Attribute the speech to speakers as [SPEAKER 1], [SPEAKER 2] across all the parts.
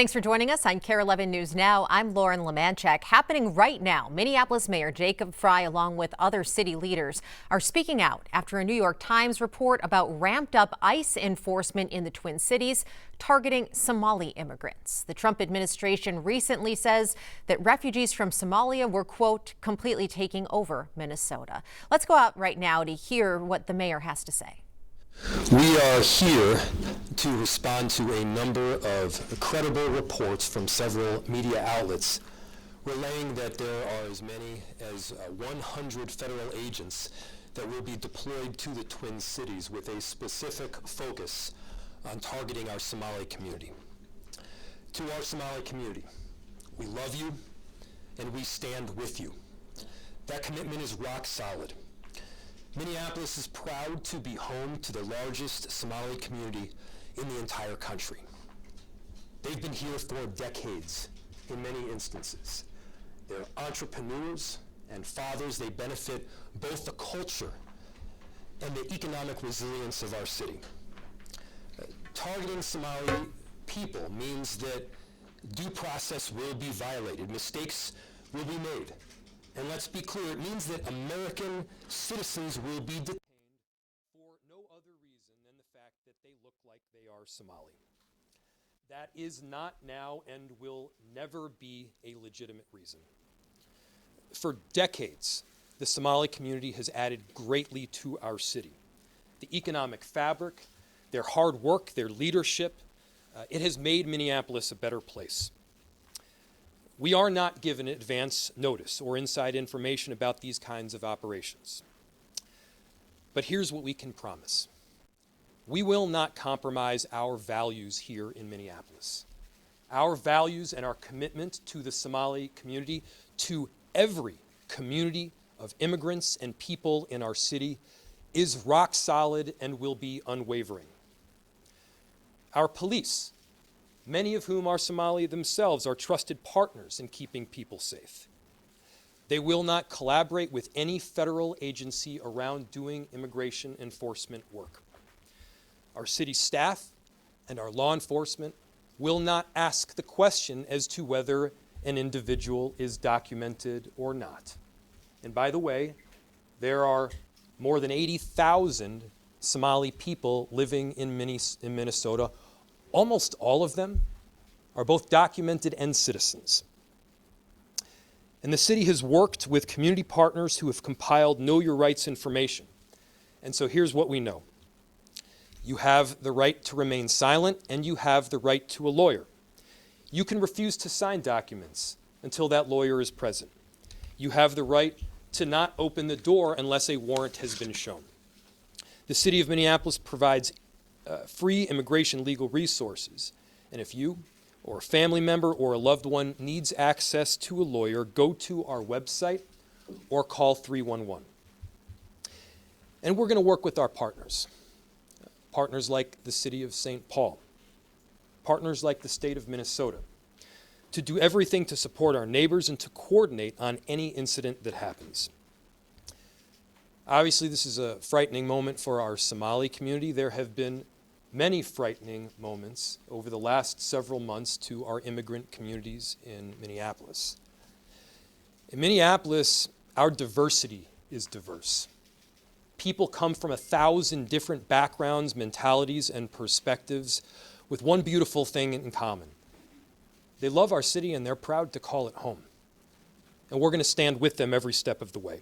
[SPEAKER 1] Thanks for joining us on KARE 11 News Now. I'm Lauren Lemanchek. Happening right now, Minneapolis Mayor Jacob Frey, along with other city leaders, are speaking out after a New York Times report about ramped up ICE enforcement in the Twin Cities targeting Somali immigrants. The Trump administration recently says that refugees from Somalia were, quote, completely taking over Minnesota. Let's go out right now to hear what the mayor has to say.
[SPEAKER 2] We are here to respond to a number of credible reports from several media outlets relaying that there are as many as 100 federal agents that will be deployed to the Twin Cities with a specific focus on targeting our Somali community. To our Somali community, we love you and we stand with you. That commitment is rock solid. Minneapolis is proud to be home to the largest Somali community in the entire country. They've been here for decades in many instances. They're entrepreneurs and fathers. They benefit both the culture and the economic resilience of our city. Targeting Somali people means that due process will be violated. Mistakes will be made. And let's be clear, it means that American citizens will be detained for no other reason than the fact that they look like they are Somali. That is not now and will never be a legitimate reason. For decades, the Somali community has added greatly to our city. The economic fabric, their hard work, their leadership, it has made Minneapolis a better place. We are not given advance notice or inside information about these kinds of operations. But here's what we can promise. We will not compromise our values here in Minneapolis. Our values and our commitment to the Somali community, to every community of immigrants and people in our city, is rock solid and will be unwavering. Our police, many of whom are Somali themselves, are trusted partners in keeping people safe. They will not collaborate with any federal agency around doing immigration enforcement work. Our city staff and our law enforcement will not ask the question as to whether an individual is documented or not. And by the way, there are more than 80,000 Somali people living in Minnesota. Almost all of them are both documented and citizens. And the city has worked with community partners who have compiled Know Your Rights information. And so here's what we know. You have the right to remain silent, and you have the right to a lawyer. You can refuse to sign documents until that lawyer is present. You have the right to not open the door unless a warrant has been shown. The city of Minneapolis provides free immigration legal resources. And if you or a family member or a loved one needs access to a lawyer, go to our website or call 311. And we're going to work with our partners. Partners like the city of St. Paul, partners like the state of Minnesota, to do everything to support our neighbors and to coordinate on any incident that happens. Obviously, this is a frightening moment for our Somali community. There have been many frightening moments over the last several months to our immigrant communities in Minneapolis. In Minneapolis, our diversity is diverse. People come from 1,000 different backgrounds, mentalities, and perspectives with one beautiful thing in common. They love our city and they're proud to call it home. And we're going to stand with them every step of the way.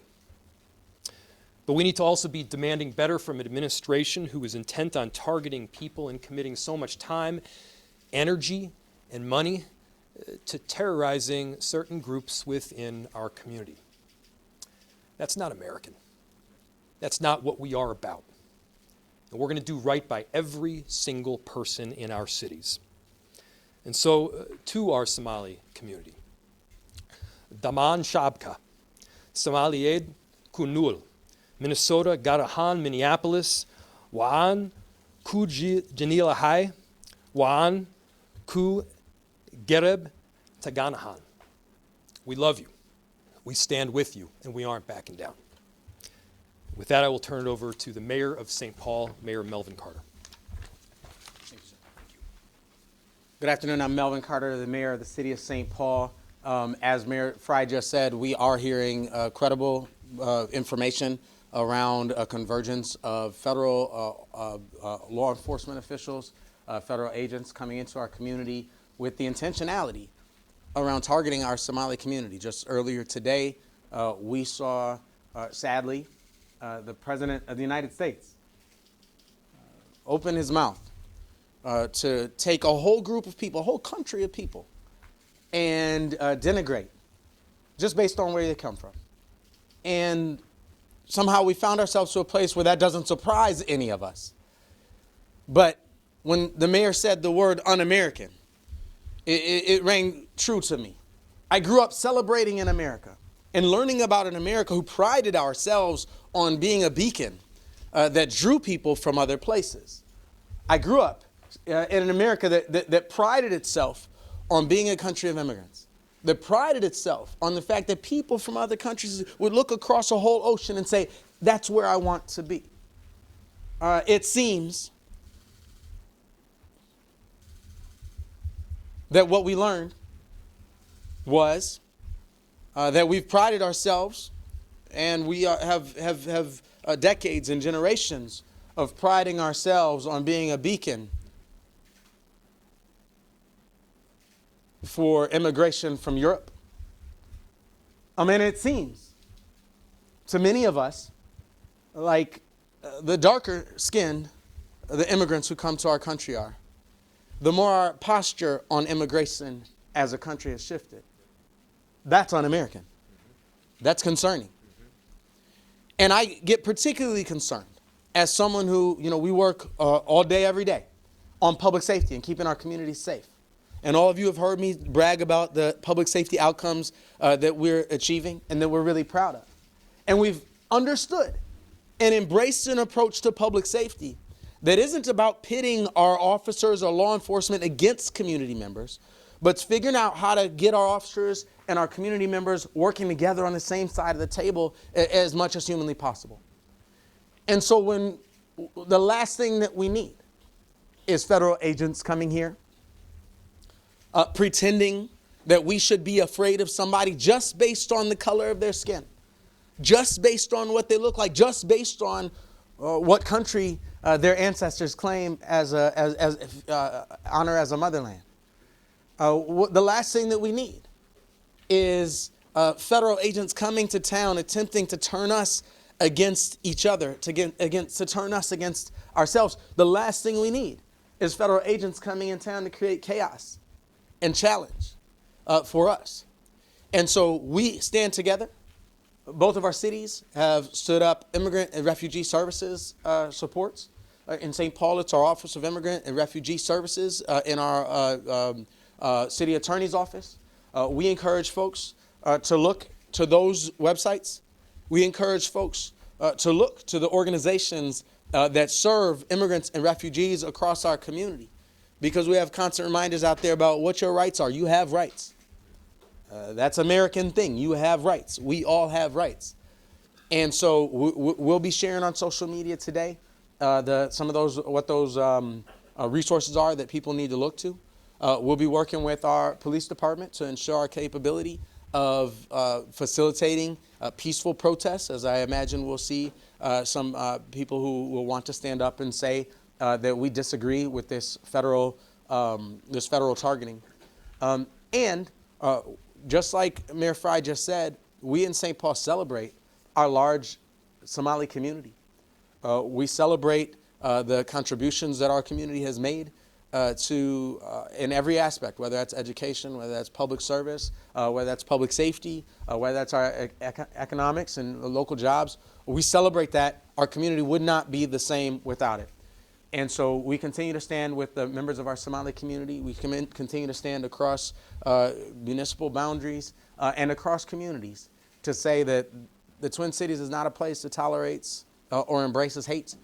[SPEAKER 2] But we need to also be demanding better from an administration who is intent on targeting people and committing so much time, energy, and money to terrorizing certain groups within our community. That's not American. That's not what we are about. And we're going to do right by every single person in our cities. And so, to our Somali community, Daman Shabka, Somalied Kunul, Minnesota, Garahan, Minneapolis, Waan, Ku Janilahai, Waan, Ku Gereb, Taganahan. We love you, we stand with you, and we aren't backing down. With that, I will turn it over to the Mayor of St. Paul, Mayor Melvin Carter.
[SPEAKER 3] Good afternoon. I'm Melvin Carter, the mayor of the city of St. Paul. As Mayor Fry just said, we are hearing credible information around a convergence of federal law enforcement officials, federal agents coming into our community with the intentionality around targeting our Somali community. Just earlier today, we saw, sadly, the President of the United States open his mouth to take a whole group of people, a whole country of people, and denigrate just based on where they come from. And somehow we found ourselves to a place where that doesn't surprise any of us. But when the mayor said the word un-American, it rang true to me. I grew up celebrating in America and learning about an America who prided ourselves on being a beacon that drew people from other places. I grew up in an America that prided itself on being a country of immigrants, that prided itself on the fact that people from other countries would look across a whole ocean and say, that's where I want to be. It seems that what we learned was that we've prided ourselves, and we have decades and generations of priding ourselves on being a beacon for immigration from Europe. And it seems to many of us like the darker skinned the immigrants who come to our country are, the more our posture on immigration as a country has shifted. That's un-American. That's concerning. And I get particularly concerned as someone who, we work all day, every day on public safety and keeping our communities safe. And all of you have heard me brag about the public safety outcomes that we're achieving and that we're really proud of. And we've understood and embraced an approach to public safety that isn't about pitting our officers or law enforcement against community members, but it's figuring out how to get our officers and our community members working together on the same side of the table as much as humanly possible. And so when the last thing that we need is federal agents coming here, pretending that we should be afraid of somebody just based on the color of their skin, just based on what they look like, just based on what country their ancestors claim as honor as a motherland. The last thing that we need is federal agents coming to town attempting to turn us against each other, to turn us against ourselves. The last thing we need is federal agents coming in town to create chaos and challenge for us. And so we stand together. Both of our cities have stood up immigrant and refugee services supports. In St. Paul, it's our Office of Immigrant and Refugee Services in our city attorney's office. We encourage folks to look to those websites. We encourage folks to look to the organizations that serve immigrants and refugees across our community, because we have constant reminders out there about what your rights are. You have rights. That's an American thing. You have rights. We all have rights. And so we'll be sharing on social media today some of those resources are that people need to look to. We'll be working with our police department to ensure our capability of facilitating peaceful protests, as I imagine we'll see some people who will want to stand up and say that we disagree with this federal targeting. And just like Mayor Fry just said, we in St. Paul celebrate our large Somali community. We celebrate the contributions that our community has made in every aspect, whether that's education, whether that's public service, whether that's public safety, whether that's our economics and local jobs. We celebrate that. Our community would not be the same without it. And so we continue to stand with the members of our Somali community. We continue to stand across municipal boundaries and across communities to say that the Twin Cities is not a place that tolerates or embraces hate,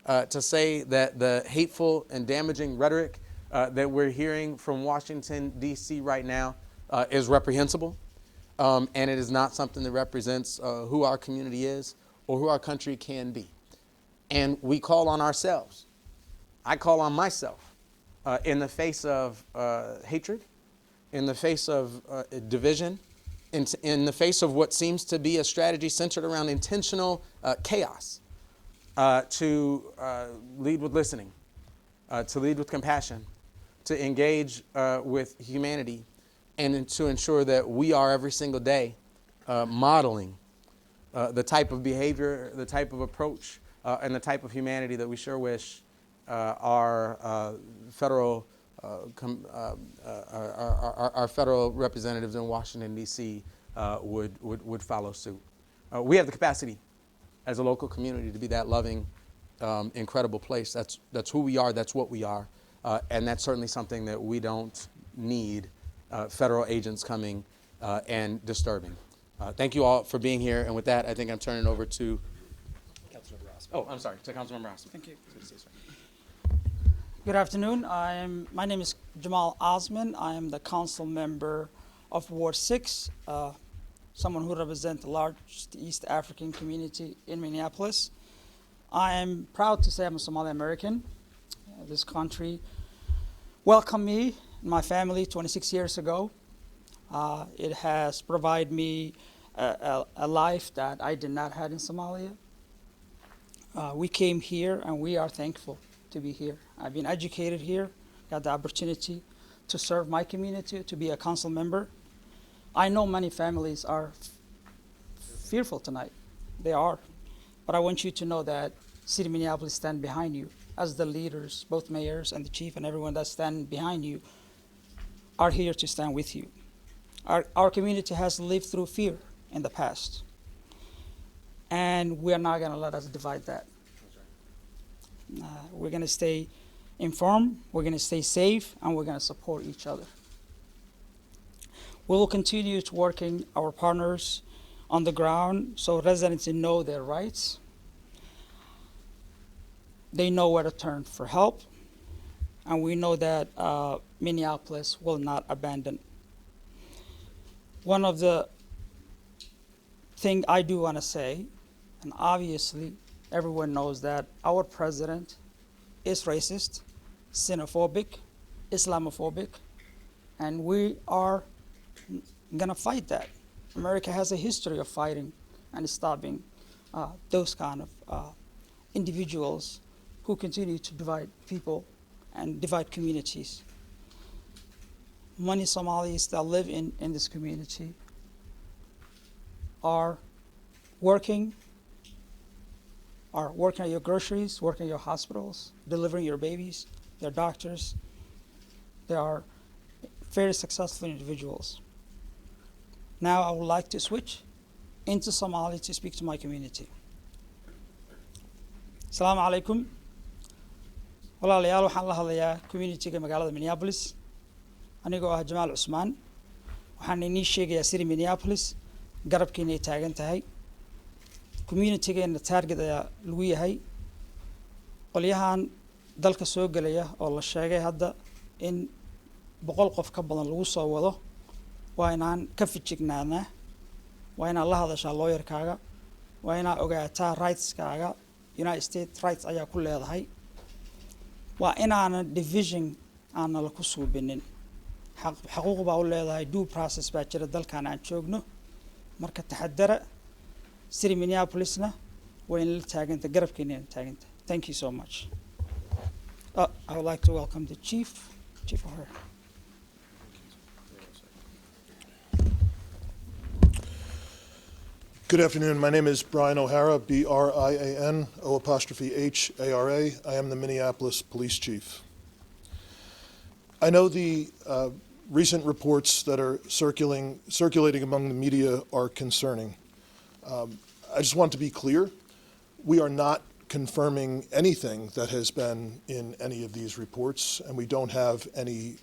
[SPEAKER 3] to say that the hateful and damaging rhetoric that we're hearing from Washington, D.C. right now is reprehensible, and it is not something that represents who our community is or who our country can be. And we call on ourselves. I call on myself in the face of hatred, in the face of division, in the face of what seems to be a strategy centered around intentional chaos, to lead with listening, to lead with compassion, to engage with humanity, and to ensure that we are every single day modeling the type of behavior, the type of approach, and the type of humanity that we sure wish our federal representatives in Washington, D.C. would follow suit. We have the capacity as a local community to be that loving, incredible place. That's who we are, that's what we are, and that's certainly something that we don't need federal agents coming and disturbing. Thank you all for being here, and with that, I think I'm turning over to Councilmember Rossman. Oh, I'm sorry, to Councilmember Rossman.
[SPEAKER 4] Thank you. Good afternoon. My name is Jamal Osman. I am the council member of Ward 6, someone who represents the largest East African community in Minneapolis. I am proud to say I'm a Somali American. This country welcomed me and my family 26 years ago. It has provided me a life that I did not have in Somalia. We came here and we are thankful to be here. I've been educated here, got the opportunity to serve my community, to be a council member. I know many families are fearful tonight. They are. But I want you to know that City of Minneapolis stand behind you as the leaders, both mayors and the chief and everyone that stand behind you are here to stand with you. Our community has lived through fear in the past. And we are not gonna let us divide that. We're going to stay informed, we're going to stay safe, and we're going to support each other. We will continue to working our partners on the ground so residents know their rights. They know where to turn for help, and we know that Minneapolis will not abandon. One of the things I do want to say, and obviously everyone knows that our president is racist, xenophobic, Islamophobic, and we are gonna fight that. America has a history of fighting and stopping those kind of individuals who continue to divide people and divide communities. Many Somalis that live in this community are working at your groceries, working at your hospitals, delivering your babies, they're doctors. They are very successful individuals. Now I would like to switch into Somali to speak to my community. Assalamu alaikum. Walaalayaal waxaan la hadlayaa community-ga magaalada Minneapolis. Anigoo ah Jamaal Cusmaan. Waxaan inii sheegayaa City Minneapolis garabkiina ay taagan tahay. Community-geena target ayaa lagu yahay. Qolyahan dalka soo galaya oo la sheegay hadda in 100 qof ka badan lagu soo wado waa inaan ka fijignaanaa, waa inaan la hadashaa lawyer-kaaga, waa inaan ogaataa rights-kaaga, United States rights ayaa ku leedahay, waa inaanan division aanan la ku suubinin. Xaquuq baa u leedahay, due process baa jira dalkan aan joogno, marka taxadara. City Minneapolisna waa in la taaganta, garabkeena la taaganta. Thank you so much. I would like to welcome the Chief O'Hare.
[SPEAKER 5] Good afternoon. My name is Brian O'Hara, B-R-I-A-N, O''H-A-R-A. I am the Minneapolis Police Chief. I know the recent reports that are circulating among the media are concerning. I just want to be clear. We are not confirming anything that has been in any of these reports, and we don't have any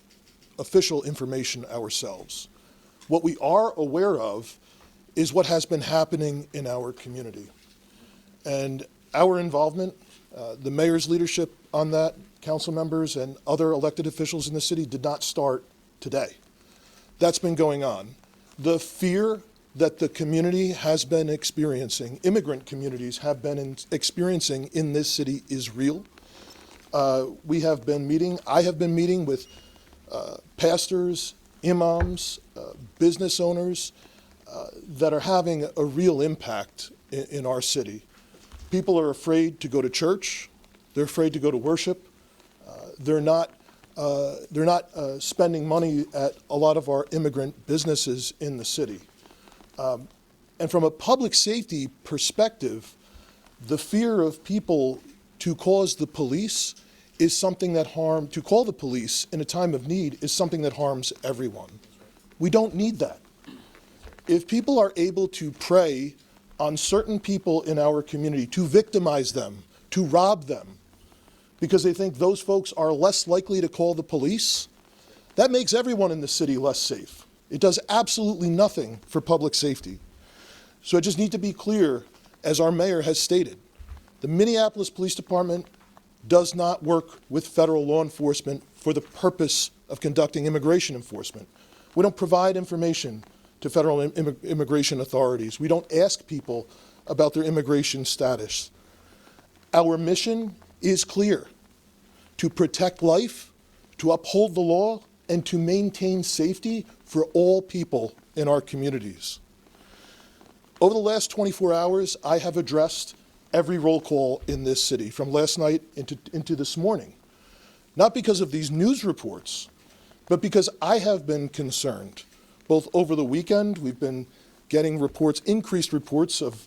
[SPEAKER 5] official information ourselves. What we are aware of is what has been happening in our community. And our involvement, the mayor's leadership on that, council members and other elected officials in the city did not start today. That's been going on. The fear that the community has been experiencing, immigrant communities have been experiencing in this city is real. we have been meeting, I have been meeting with pastors, imams, business owners that are having a real impact in our city. People are afraid to go to church. They're afraid to go to worship. They're not spending money at a lot of our immigrant businesses in the city. And from a public safety perspective, the fear of people to cause the police is something that to call the police in a time of need is something that harms everyone. We don't need that. If people are able to prey on certain people in our community, to victimize them, to rob them, because they think those folks are less likely to call the police, that makes everyone in the city less safe. It does absolutely nothing for public safety. So I just need to be clear, as our mayor has stated, the Minneapolis Police Department does not work with federal law enforcement for the purpose of conducting immigration enforcement. We don't provide information to federal immigration authorities. We don't ask people about their immigration status. Our mission is clear: to protect life, to uphold the law, and to maintain safety for all people in our communities. Over the last 24 hours, I have addressed every roll call in this city, from last night into this morning. Not because of these news reports, but because I have been concerned. Both over the weekend, we've been getting reports, increased reports of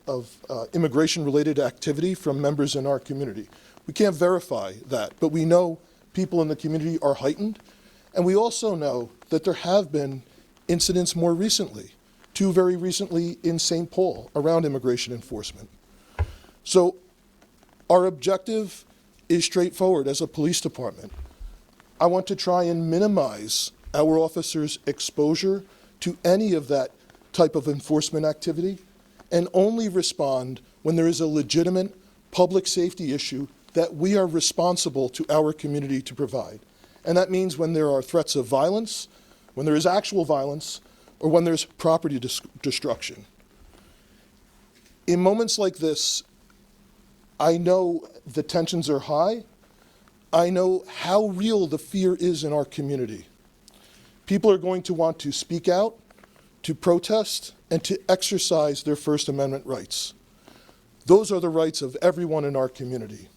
[SPEAKER 5] immigration-related activity from members in our community. We can't verify that, but we know people in the community are heightened. And we also know that there have been incidents more recently, 2 very recently in St. Paul, around immigration enforcement. So our objective is straightforward as a police department. I want to try and minimize our officers' exposure to any of that type of enforcement activity and only respond when there is a legitimate public safety issue that we are responsible to our community to provide. And that means when there are threats of violence, when there is actual violence, or when there's property destruction. In moments like this, I know the tensions are high. I know how real the fear is in our community. People are going to want to speak out, to protest, and to exercise their First Amendment rights. Those are the rights of everyone in our community.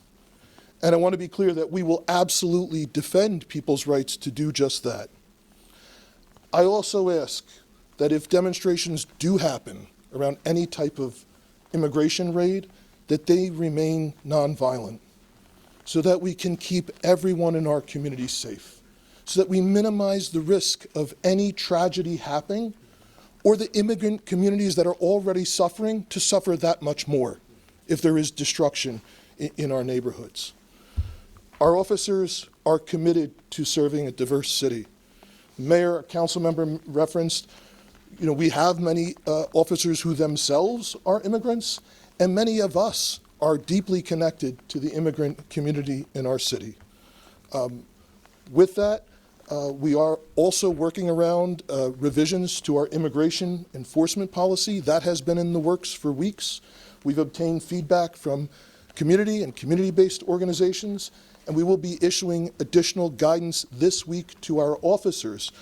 [SPEAKER 5] And I want to be clear that we will absolutely defend people's rights to do just that. I also ask that if demonstrations do happen around any type of immigration raid, that they remain nonviolent, so that we can keep everyone in our community safe, so that we minimize the risk of any tragedy happening, or the immigrant communities that are already suffering to suffer that much more if there is destruction in our neighborhoods. Our officers are committed to serving a diverse city. Mayor, council member referenced, we have many officers who themselves are immigrants, and many of us are deeply connected to the immigrant community in our city. With that, we are also working around revisions to our immigration enforcement policy. That has been in the works for weeks. We've obtained feedback from community and community-based organizations, and we will be issuing additional guidance this week to our officers,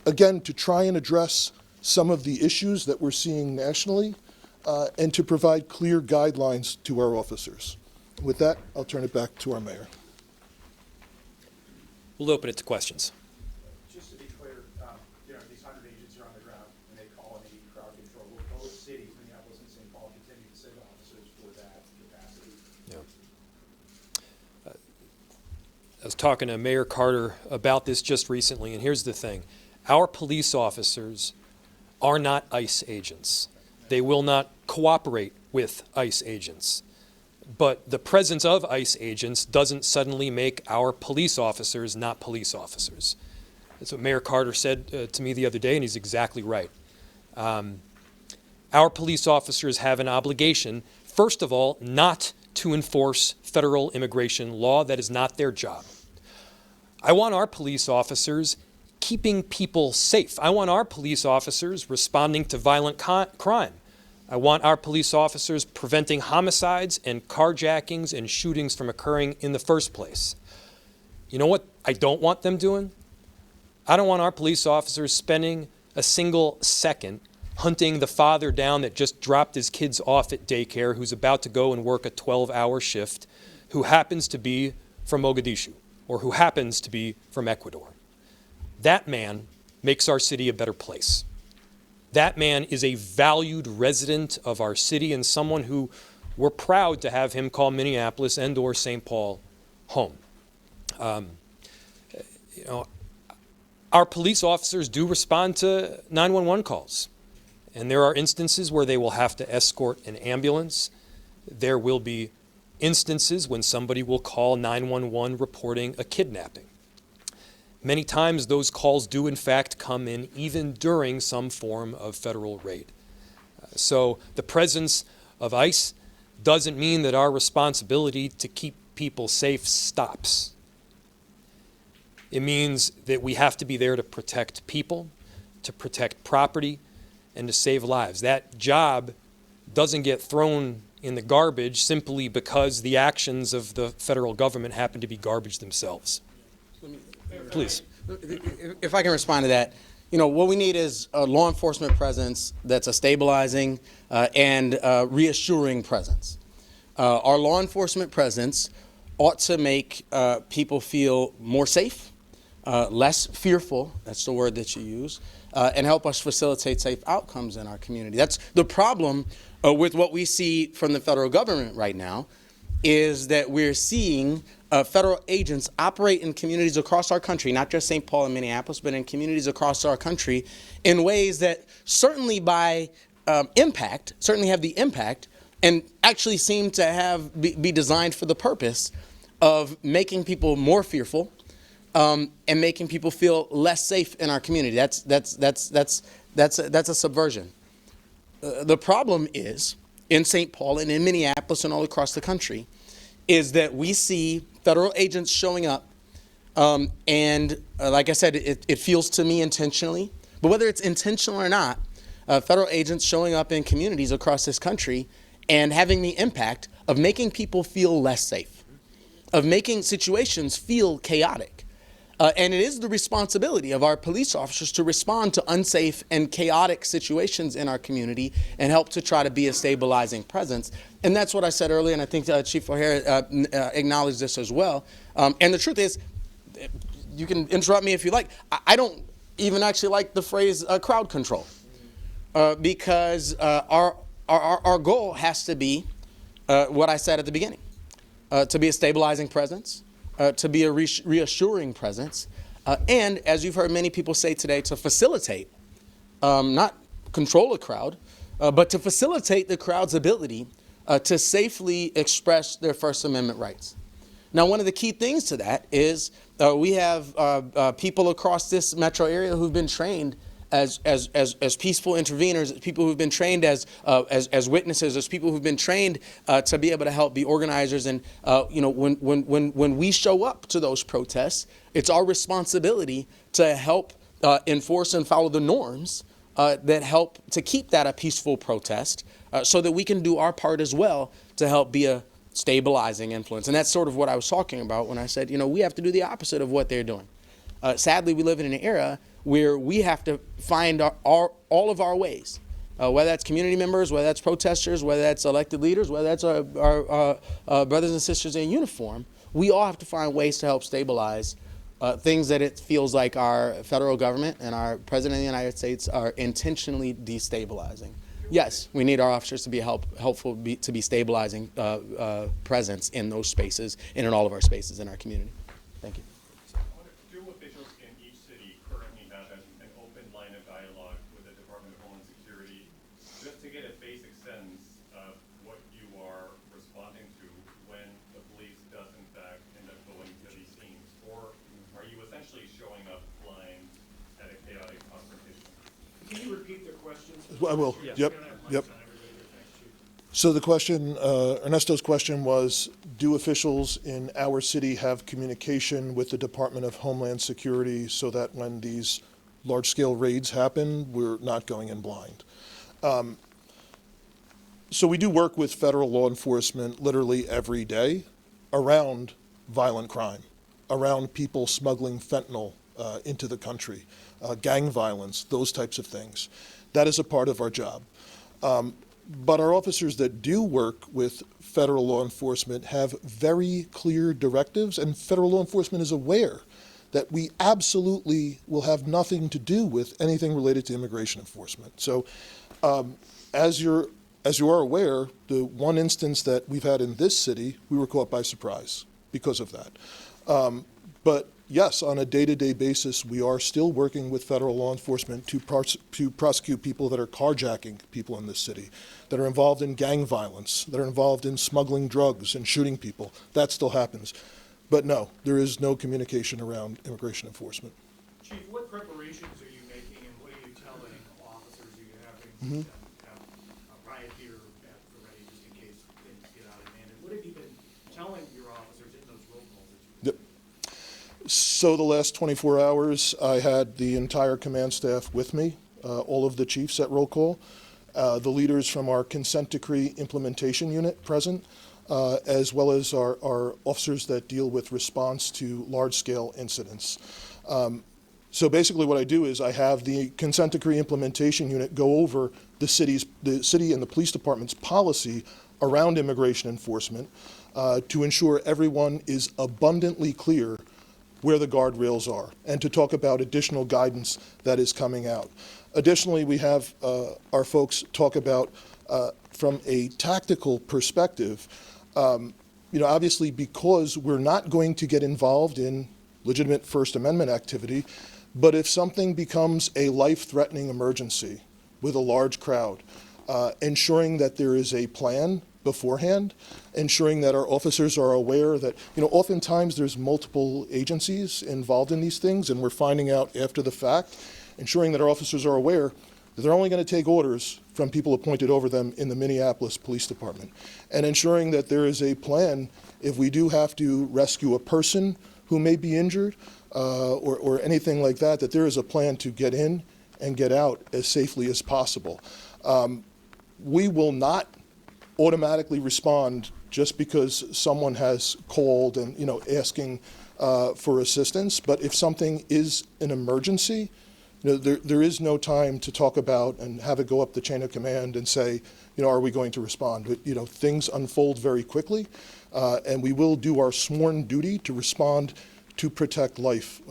[SPEAKER 5] again, to try and address some of the issues that we're seeing nationally, and to provide clear guidelines to our officers. With that, I'll turn it back to our mayor.
[SPEAKER 6] We'll open it to questions.
[SPEAKER 7] Just to be clear, these 100 agents are on the ground and they call and they need crowd control. Will both cities, Minneapolis and St. Paul, continue to send officers for that capacity?
[SPEAKER 6] Yeah. I was talking to Mayor Carter about this just recently, and here's the thing. Our police officers are not ICE agents. They will not cooperate with ICE agents. But the presence of ICE agents doesn't suddenly make our police officers not police officers. That's what Mayor Carter said to me the other day, and he's exactly right. Our police officers have an obligation, first of all, not to enforce federal immigration law. That is not their job. I want our police officers keeping people safe. I want our police officers responding to violent crime. I want our police officers preventing homicides and carjackings and shootings from occurring in the first place. You know what I don't want them doing? I don't want our police officers spending a single second hunting the father down that just dropped his kids off at daycare, who's about to go and work a 12-hour shift, who happens to be from Mogadishu or who happens to be from Ecuador. That man makes our city a better place. That man is a valued resident of our city and someone who we're proud to have him call Minneapolis and or St. Paul home. Our police officers do respond to 911 calls. And there are instances where they will have to escort an ambulance. There will be instances when somebody will call 911 reporting a kidnapping. Many times those calls do in fact come in even during some form of federal raid. So the presence of ICE doesn't mean that our responsibility to keep people safe stops. It means that we have to be there to protect people, to protect property, and to save lives. That job doesn't get thrown in the garbage simply because the actions of the federal government happen to be garbage themselves. Please.
[SPEAKER 3] If I can respond to that, what we need is a law enforcement presence that's a stabilizing and reassuring presence. Our law enforcement presence ought to make people feel more safe, less fearful, that's the word that you use, and help us facilitate safe outcomes in our community. That's the problem with what we see from the federal government right now, is that we're seeing federal agents operate in communities across our country, not just St. Paul and Minneapolis, but in communities across our country in ways that certainly by impact, certainly have the impact and actually seem to be designed for the purpose of making people more fearful and making people feel less safe in our community. That's a subversion. The problem is, in St. Paul and in Minneapolis and all across the country, is that we see federal agents showing up, and like I said, it feels to me intentionally, but whether it's intentional or not, federal agents showing up in communities across this country and having the impact of making people feel less safe, of making situations feel chaotic. And it is the responsibility of our police officers to respond to unsafe and chaotic situations in our community and help to try to be a stabilizing presence. And that's what I said earlier, and I think Chief O'Hara acknowledged this as well. And the truth is, you can interrupt me if you like, I don't even actually like the phrase crowd control, because our goal has to be what I said at the beginning, to be a stabilizing presence, to be a reassuring presence, and as you've heard many people say today, to facilitate, not control a crowd, but to facilitate the crowd's ability to safely express their First Amendment rights. Now, one of the key things to that is we have people across this metro area who've been trained as peaceful interveners, people who've been trained as witnesses, as people who've been trained to be able to help be organizers. And when we show up to those protests, it's our responsibility to help enforce and follow the norms that help to keep that a peaceful protest, so that we can do our part as well to help be a stabilizing influence. And that's sort of what I was talking about when I said, we have to do the opposite of what they're doing. Sadly, we live in an era where we have to find all of our ways, whether that's community members, whether that's protesters, whether that's elected leaders, whether that's our brothers and sisters in uniform. We all have to find ways to help stabilize things that it feels like our federal government and our President of the United States are intentionally destabilizing. Yes, we need our officers to be helpful to be stabilizing presence in those spaces and in all of our spaces in our community. Thank you.
[SPEAKER 8] Do officials in each city currently have an open line of dialogue with the Department of Homeland Security, just to get a basic sense of what you are responding to when the police does in fact end up going to these scenes? Or are you essentially showing up blind at a chaotic confrontation?
[SPEAKER 7] Can you repeat the question?
[SPEAKER 5] I will.
[SPEAKER 6] Yeah.
[SPEAKER 5] Yep. So the question, Ernesto's question was, do officials in our city have communication with the Department of Homeland Security so that when these large-scale raids happen, we're not going in blind? So we do work with federal law enforcement literally every day around violent crime. around people smuggling fentanyl into the country, gang violence, those types of things. That is a part of our job. But our officers that do work with federal law enforcement have very clear directives, and federal law enforcement is aware that we absolutely will have nothing to do with anything related to immigration enforcement. So as you are aware, the one instance that we've had in this city, we were caught by surprise because of that. But yes, on a day-to-day basis, we are still working with federal law enforcement to prosecute people that are carjacking people in this city, that are involved in gang violence, that are involved in smuggling drugs and shooting people. That still happens. But no, there is no communication around immigration enforcement.
[SPEAKER 7] Chief, what preparations are you making and what are you telling officers? Are you having have a riot here at the ready just in case things get out of hand? And what have you been telling your officers in those roll calls that you
[SPEAKER 5] So the last 24 hours, I had the entire command staff with me, all of the chiefs at roll call, the leaders from our consent decree implementation unit present, as well as our officers that deal with response to large-scale incidents. So basically what I do is I have the consent decree implementation unit go over the city and the police department's policy around immigration enforcement to ensure everyone is abundantly clear where the guardrails are, and to talk about additional guidance that is coming out. Additionally, we have our folks talk about, from a tactical perspective, obviously because we're not going to get involved in legitimate First Amendment activity, but if something becomes a life-threatening emergency with a large crowd, ensuring that there is a plan beforehand, ensuring that our officers are aware that, oftentimes there's multiple agencies involved in these things, and we're finding out after the fact, ensuring that our officers are aware that they're only going to take orders from people appointed over them in the Minneapolis Police Department, and ensuring that there is a plan if we do have to rescue a person who may be injured or anything like that, that there is a plan to get in and get out as safely as possible. We will not automatically respond just because someone has called and asking for assistance. But if something is an emergency, there is no time to talk about and have it go up the chain of command and say, are we going to respond? But things unfold very quickly, and we will do our sworn duty to respond to protect life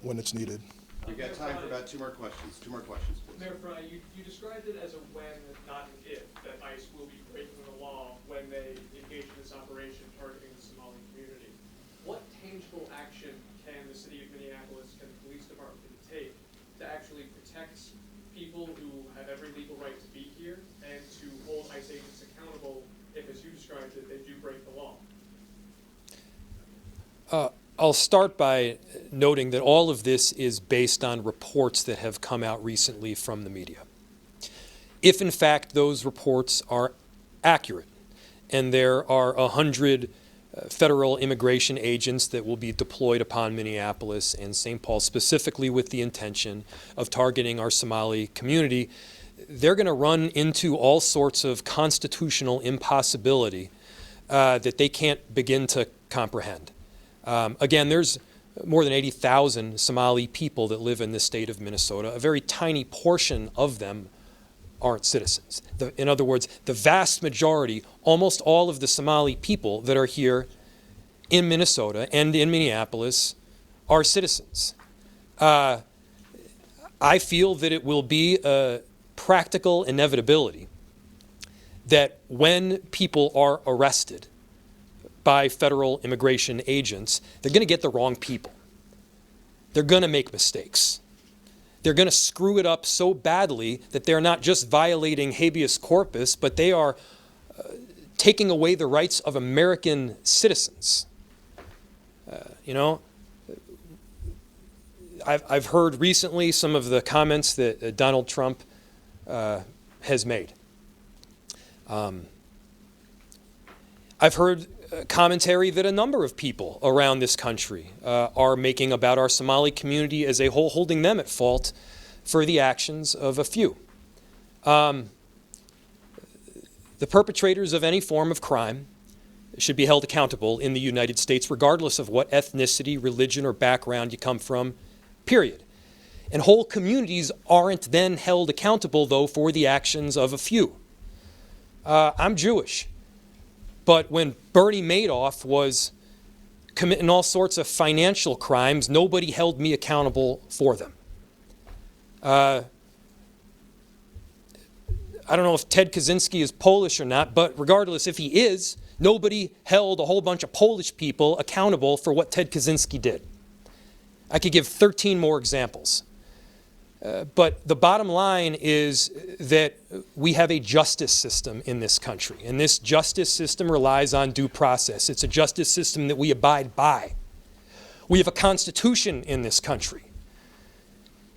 [SPEAKER 5] when it's needed.
[SPEAKER 9] We've got time for about two more questions. Two more questions, please.
[SPEAKER 10] Mayor Fry, you described it as a when, not an if, that ICE will be breaking the law when they engage in this operation targeting the Somali community. What tangible action can the city of Minneapolis and the police department take to actually protect people who have every legal right to be here and to hold ICE agents accountable if, as you described it, they do break the law?
[SPEAKER 6] I'll start by noting that all of this is based on reports that have come out recently from the media. If, in fact, those reports are accurate, and there are 100 federal immigration agents that will be deployed upon Minneapolis and St. Paul, specifically with the intention of targeting our Somali community, they're going to run into all sorts of constitutional impossibility that they can't begin to comprehend. Again, there's more than 80,000 Somali people that live in the state of Minnesota. A very tiny portion of them aren't citizens. In other words, the vast majority, almost all of the Somali people that are here in Minnesota and in Minneapolis are citizens. I feel that it will be a practical inevitability that when people are arrested by federal immigration agents, they're going to get the wrong people. They're going to make mistakes. They're going to screw it up so badly that they're not just violating habeas corpus, but they are taking away the rights of American citizens. I've heard recently some of the comments that Donald Trump has made. I've heard commentary that a number of people around this country are making about our Somali community as a whole, holding them at fault for the actions of a few. The perpetrators of any form of crime should be held accountable in the United States, regardless of what ethnicity, religion, or background you come from, period. And whole communities aren't then held accountable, though, for the actions of a few. I'm Jewish, but when Bernie Madoff was committing all sorts of financial crimes, nobody held me accountable for them. I don't know if Ted Kaczynski is Polish or not, but regardless, if he is, nobody held a whole bunch of Polish people accountable for what Ted Kaczynski did. I could give 13 more examples. But the bottom line is that we have a justice system in this country, and this justice system relies on due process. It's a justice system that we abide by. We have a constitution in this country.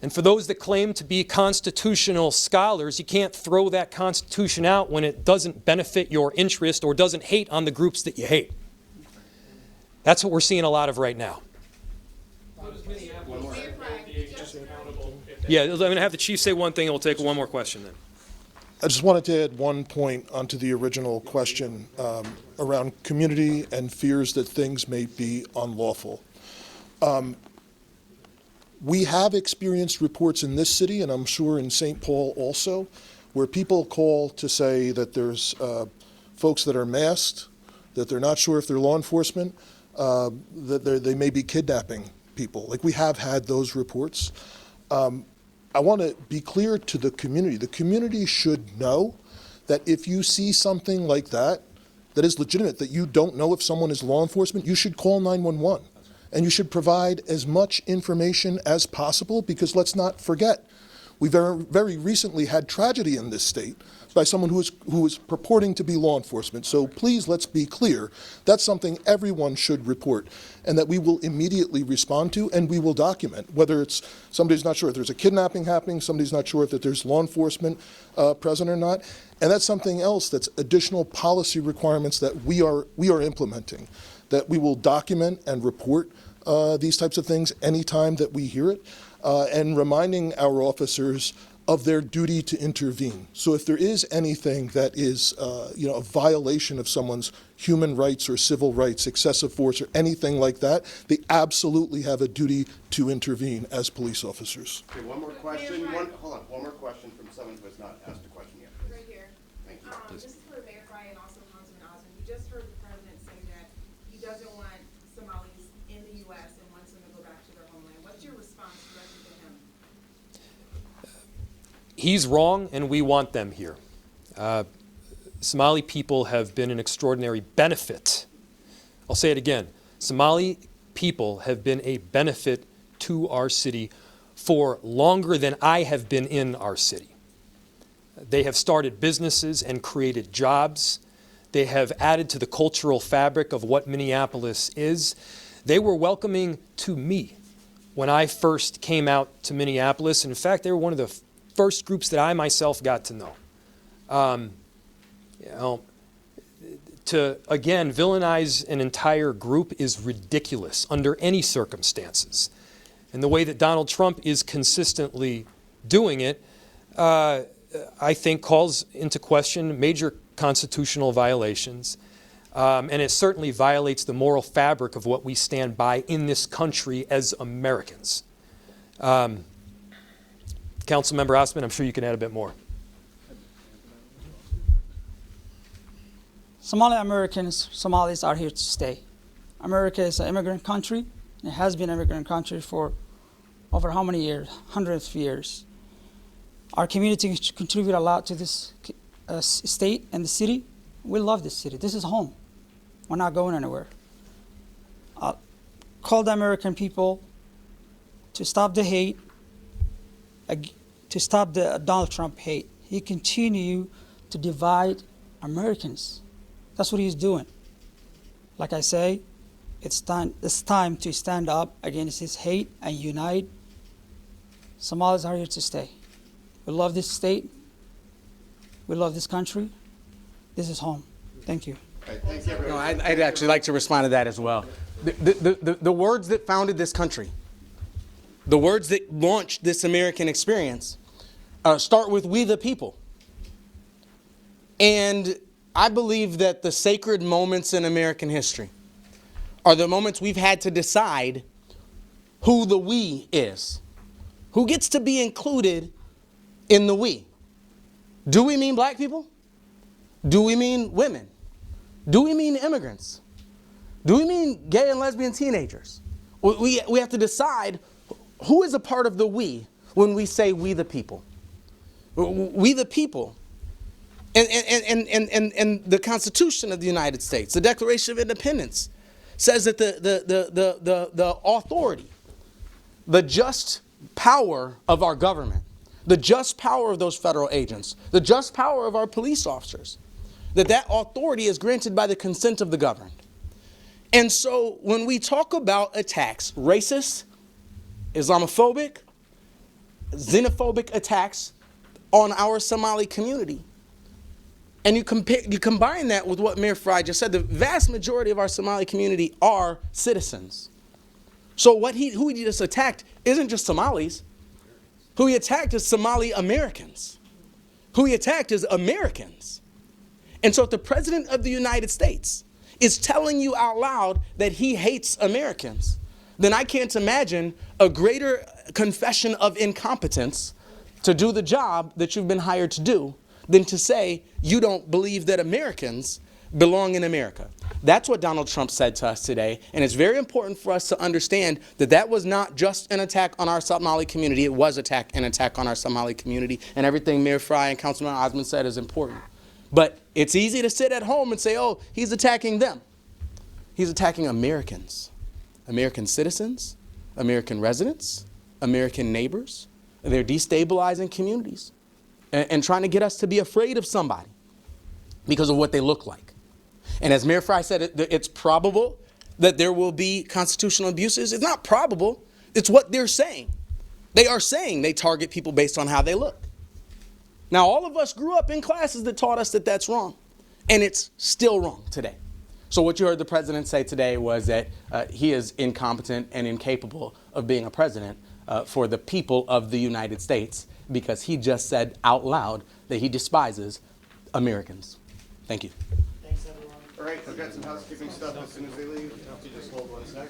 [SPEAKER 6] And for those that claim to be constitutional scholars, you can't throw that Constitution out when it doesn't benefit your interest or doesn't hate on the groups that you hate. That's what we're seeing a lot of right now. Yeah, I'm going to have the chief say one thing, and we'll take one more question then.
[SPEAKER 5] I just wanted to add one point onto the original question around community and fears that things may be unlawful. We have experienced reports in this city, and I'm sure in St. Paul also, where people call to say that there's folks that are masked, that they're not sure if they're law enforcement, that they may be kidnapping people. Like, we have had those reports. I want to be clear to the community. The community should know that if you see something like that, that is legitimate, that you don't know if someone is law enforcement, you should call 911. And you should provide as much information as possible, because let's not forget, we very recently had tragedy in this state by someone who was purporting to be law enforcement. So please, let's be clear. That's something everyone should report, and that we will immediately respond to, and we will document, whether it's somebody's not sure if there's a kidnapping happening, somebody's not sure if that there's law enforcement present or not. And that's something else that's additional policy requirements that we are implementing, that we will document and report these types of things anytime that we hear it, and reminding our officers of their duty to intervene. So if there is anything that is a violation of someone's human rights or civil rights, excessive force or anything like that, they absolutely have a duty to intervene as police officers.
[SPEAKER 9] Okay, one more question. Hold on. One more question from someone who has not asked a question yet. Please.
[SPEAKER 11] Right here.
[SPEAKER 9] Thank you.
[SPEAKER 11] This is for Mayor Frye and also Councilman Osmond. We just heard the president say that he doesn't want Somalis in the U.S. and wants them to go back to their homeland. What's your response directly to him?
[SPEAKER 6] He's wrong, and we want them here. Somali people have been an extraordinary benefit. I'll say it again. Somali people have been a benefit to our city for longer than I have been in our city. They have started businesses and created jobs. They have added to the cultural fabric of what Minneapolis is. They were welcoming to me when I first came out to Minneapolis. In fact, they were one of the first groups that I myself got to know. To, again, villainize an entire group is ridiculous under any circumstances. And the way that Donald Trump is consistently doing it, I think calls into question major constitutional violations. And it certainly violates the moral fabric of what we stand by in this country as Americans. Councilmember Osmond, I'm sure you can add a bit more.
[SPEAKER 4] Somali Americans, Somalis are here to stay. America is an immigrant country. It has been an immigrant country for over how many years? Hundreds of years. Our community contribute a lot to this state and the city. We love this city. This is home. We're not going anywhere. Call the American people to stop the hate, to stop the Donald Trump hate. He continue to divide Americans. That's what he's doing. Like I say, it's time to stand up against his hate and unite. Somalis are here to stay. We love this state. We love this country. This is home. Thank you.
[SPEAKER 9] Thank you, everyone.
[SPEAKER 3] I'd actually like to respond to that as well. The words that founded this country, the words that launched this American experience, start with "we the people." And I believe that the sacred moments in American history are the moments we've had to decide who the we is. Who gets to be included in the we? Do we mean black people? Do we mean women? Do we mean immigrants? Do we mean gay and lesbian teenagers? We have to decide who is a part of the we when we say we the people. We the people. And the Constitution of the United States, the Declaration of Independence, says that the authority, the just power of our government, the just power of those federal agents, the just power of our police officers, that authority is granted by the consent of the governed. And so when we talk about attacks, racist, Islamophobic, xenophobic attacks on our Somali community, and you combine that with what Mayor Frye just said, the vast majority of our Somali community are citizens. So who he just attacked isn't just Somalis. Who he attacked is Somali Americans. Who he attacked is Americans. And so if the President of the United States is telling you out loud that he hates Americans, then I can't imagine a greater confession of incompetence to do the job that you've been hired to do than to say you don't believe that Americans belong in America. That's what Donald Trump said to us today, and it's very important for us to understand that that was not just an attack on our Somali community, it was an attack on our Somali community, and everything Mayor Frye and Councilman Osmond said is important. But it's easy to sit at home and say, oh, he's attacking them. He's attacking Americans, American citizens, American residents, American neighbors. They're destabilizing communities and trying to get us to be afraid of somebody because of what they look like. And as Mayor Frye said, it's probable that there will be constitutional abuses. It's not probable. It's what they're saying. They are saying they target people based on how they look. Now, all of us grew up in classes that taught us that that's wrong, and it's still wrong today. So what you heard the president say today was that he is incompetent and incapable of being a president for the people of the United States because he just said out loud that he despises Americans. Thank you.
[SPEAKER 4] Thanks, everyone.
[SPEAKER 9] All right, I've got some housekeeping stuff as soon as they leave. You just hold 1 sec.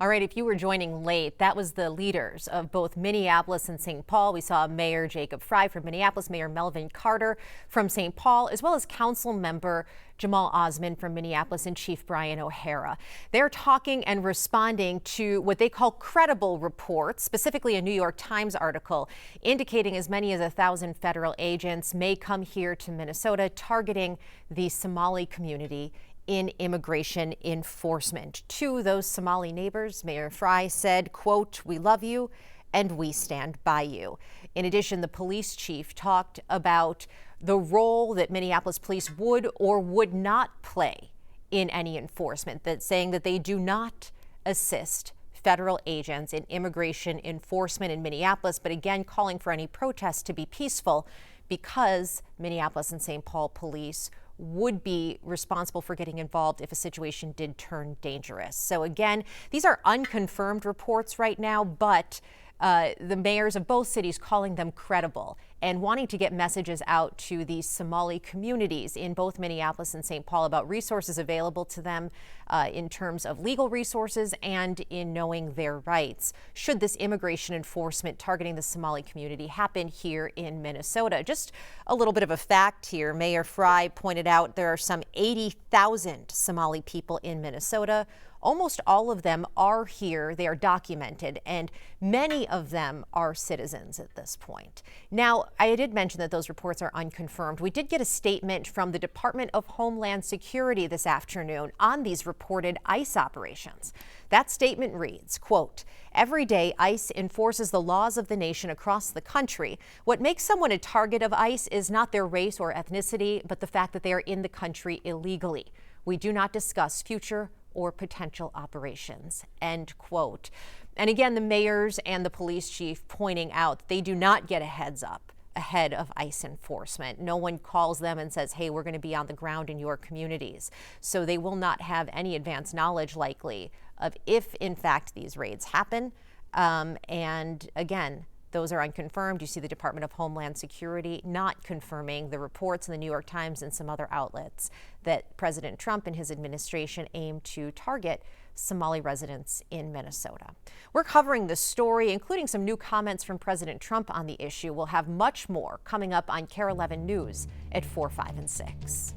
[SPEAKER 1] All right, if you were joining late, that was the leaders of both Minneapolis and St. Paul. We saw Mayor Jacob Frye from Minneapolis, Mayor Melvin Carter from St. Paul, as well as Council Member Jamal Osman from Minneapolis and Chief Brian O'Hara. They're talking and responding to what they call credible reports, specifically a New York Times article indicating as many as 1,000 federal agents may come here to Minnesota targeting the Somali community in immigration enforcement. To those Somali neighbors, Mayor Frye said, quote, "We love you and we stand by you." In addition, the police chief talked about the role that Minneapolis police would or would not play in any enforcement, that saying that they do not assist federal agents in immigration enforcement in Minneapolis, but again calling for any protests to be peaceful because Minneapolis and St. Paul police would be responsible for getting involved if a situation did turn dangerous. So again, these are unconfirmed reports right now, but the mayors of both cities calling them credible and wanting to get messages out to the Somali communities in both Minneapolis and St. Paul about resources available to them in terms of legal resources and in knowing their rights should this immigration enforcement targeting the Somali community happen here in Minnesota. Just a little bit of a fact here. Mayor Frye pointed out there are some 80,000 Somali people in Minnesota. Almost all of them are here. They are documented, and many of them are citizens at this point. Now, I did mention that those reports are unconfirmed. We did get a statement from the Department of Homeland Security this afternoon on these reported ICE operations. That statement reads, quote, "Every day, ICE enforces the laws of the nation across the country. What makes someone a target of ICE is not their race or ethnicity, but the fact that they are in the country illegally. We do not discuss future or potential operations," end quote. And again, the mayors and the police chief pointing out they do not get a heads up ahead of ICE enforcement. No one calls them and says, hey, we're going to be on the ground in your communities. So they will not have any advance knowledge likely of if in fact these raids happen. And again, Those are unconfirmed. You see the Department of Homeland Security not confirming the reports in the New York Times and some other outlets that President Trump and his administration aim to target Somali residents in Minnesota. We're covering this story, including some new comments from President Trump on the issue. We'll have much more coming up on KARE 11 News at 4, 5, and 6.